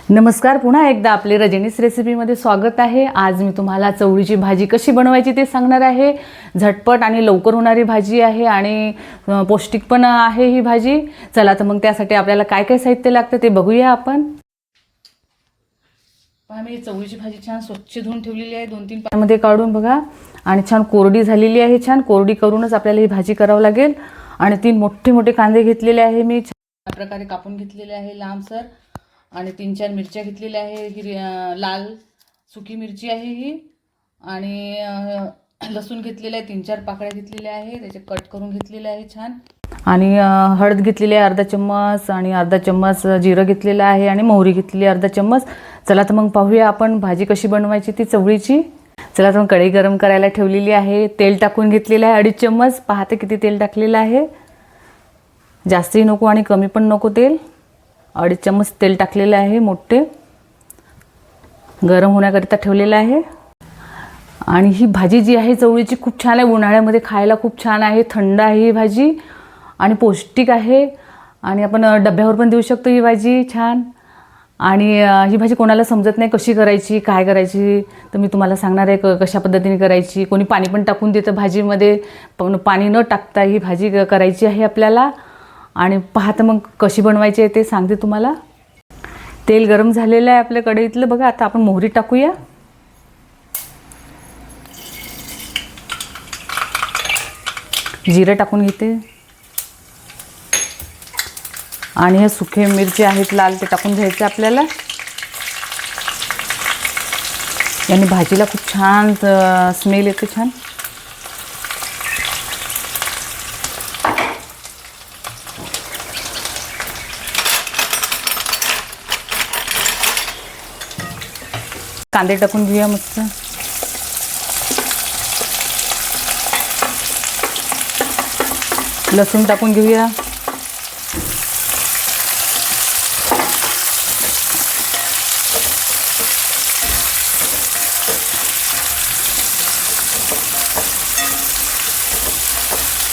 नमस्कार, पुन्हा एकदा आपले रजनीस रेसिपीमध्ये स्वागत आहे। आज मी तुम्हाला चवळीची भाजी कशी बनवायची ते सांगणार आहे। झटपट आणि लवकर होणारी भाजी आहे आणि पौष्टिक पण आहे ही भाजी। चला तर मग त्यासाठी आपल्याला काय काय साहित्य लागतं ते बघूया आपण। पहा, मी चवळीची भाजी छान स्वच्छ धुवून ठेवलेली आहे, 2-3 पाण्यामध्ये काढून बघा, आणि छान कोरडी झालेली आहे। छान कोरडी करूनच आपल्याला ही भाजी करावी लागेल। आणि 3 मोठे मोठे कांदे घेतलेले आहे मी, छान प्रकारे कापून घेतलेले आहे लांबसर। आणि 3-4 मिरच्या घेतलेल्या आहे, ही लाल सुकी मिरची आहे ही। आणि लसूण घेतलेला आहे, 3-4 पाकळ्या घेतलेल्या आहे, त्याचे कट करून घेतलेले आहे छान। आणि हळद घेतलेली आहे अर्धा चम्मच, आणि अर्धा चम्मच जिरं घेतलेलं आहे, आणि मोहरी घेतलेली अर्धा चम्मच। चला तर मग पाहूया आपण भाजी कशी बनवायची ती चवळीची। चला तर मग कढई गरम करायला ठेवलेली आहे, तेल टाकून घेतलेलं आहे 2.5 चम्मच। पाहते किती तेल टाकलेलं आहे, जास्तही नको आणि कमी पण नको तेल। 2.5 चम्मच तेल टाकलेलं आहे मोठे, गरम होण्याकरिता ठेवलेलं आहे। आणि ही भाजी जी आहे चवळीची खूप छान आहे, उन्हाळ्यामध्ये खायला खूप छान आहे, थंड आहे ही भाजी आणि पौष्टिक आहे। आणि आपण डब्यावर पण देऊ शकतो ही भाजी छान। आणि ही भाजी कोणाला समजत नाही कशी करायची काय करायची, तर मी तुम्हाला सांगणार आहे कशा पद्धतीने करायची। कोणी पाणी पण टाकून देतं भाजीमध्ये, पण पाणी न टाकता ही भाजी करायची आहे आपल्याला। आणि पाहता मग कशी बनवायची आहे ते सांगते तुम्हाला। तेल गरम झालेलं आहे आपल्या कढईतलं बघा। आता आपण मोहरी टाकूया, जिरं टाकून घेते, आणि हे सुके मिरची आहेत लाल ते टाकून घ्यायचे आपल्याला। याने भाजीला खूप छान स्मेल येते छान। कांदे टाकून घेऊया मस्त, लसूण टाकून घेऊया,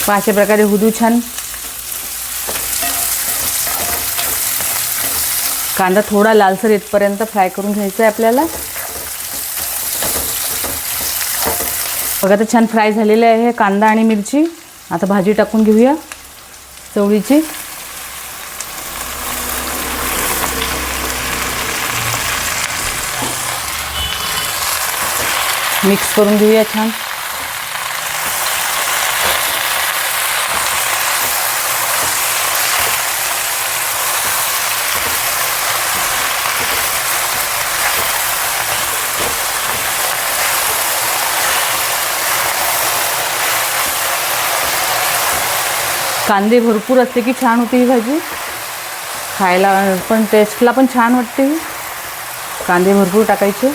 अशा प्रकारे हुदू छान। कांदा थोडा लालसर येतपर्यंत फ्राय करून घ्यायचा आहे आपल्याला बघा। तर छान फ्राय झालेले आहे कांदा आणि मिरची। आता भाजी टाकून घेऊया चवळीची, मिक्स करून घेऊया छान। कांदे भरपूर असले की छान होते ही भाजी, खायला पण टेस्टला पण छान वाटते। कांदे भरपूर टाकायचे।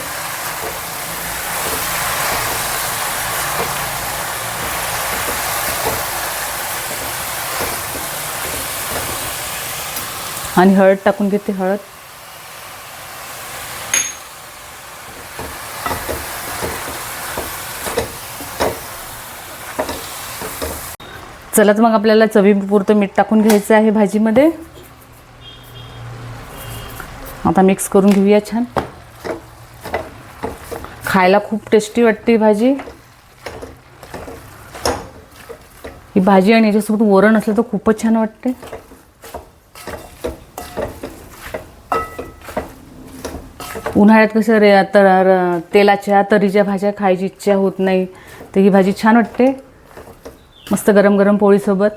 आणि हळद टाकून घेते, हळद। चला तर मग आपल्याला चवीपुरतं मीठ टाकून घ्यायचं आहे भाजीमध्ये। आता मिक्स करून घेऊया छान। खायला खूप टेस्टी वाटते ही भाजी। ही भाजी आणि याच्यासोबत वरण असलं तर खूपच छान वाटते। उन्हाळ्यात कसं तर तेलाच्या तरीच्या भाज्या खायची इच्छा होत नाही, तर ही भाजी छान वाटते मस्त गरम गरम पोळीसोबत।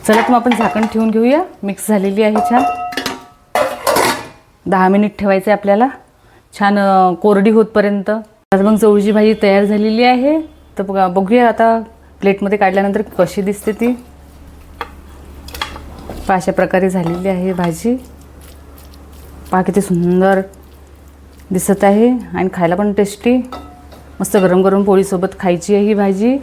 चला तर मग आपण झाकण ठेवून घेऊया, मिक्स झालेली आहे छान। 10 मिनिट ठेवायचं आहे आपल्याला छान कोरडी होतपर्यंत। आता मग चवळीची भाजी तयार झालेली आहे, तर बघूया आता प्लेटमध्ये काढल्यानंतर कशी दिसते ती। अशा प्रकारे झालेली आहे भाजी, पहा किती सुंदर दिसत आहे आणि खायला पण टेस्टी मस्त गरम गरम पोळीसोबत खायची आहे ही भाजी।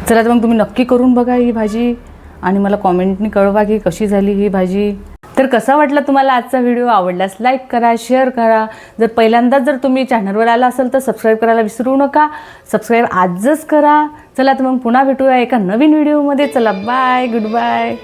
चला तर मग तुम्ही नक्की करून बघा ही भाजी आणि मला कॉमेंटनी कळवा की कशी झाली ही भाजी। तर कसा वाटला तुम्हाला आजचा व्हिडिओ? आवडल्यास लाईक करा, शेअर करा। जर पहिल्यांदाच जर तुम्ही चॅनलवर आला असाल तर सबस्क्राईब करायला विसरू नका, सबस्क्राईब आजच करा। चला तर मग पुन्हा भेटूया एका नवीन व्हिडिओमध्ये। चला बाय, गुड बाय।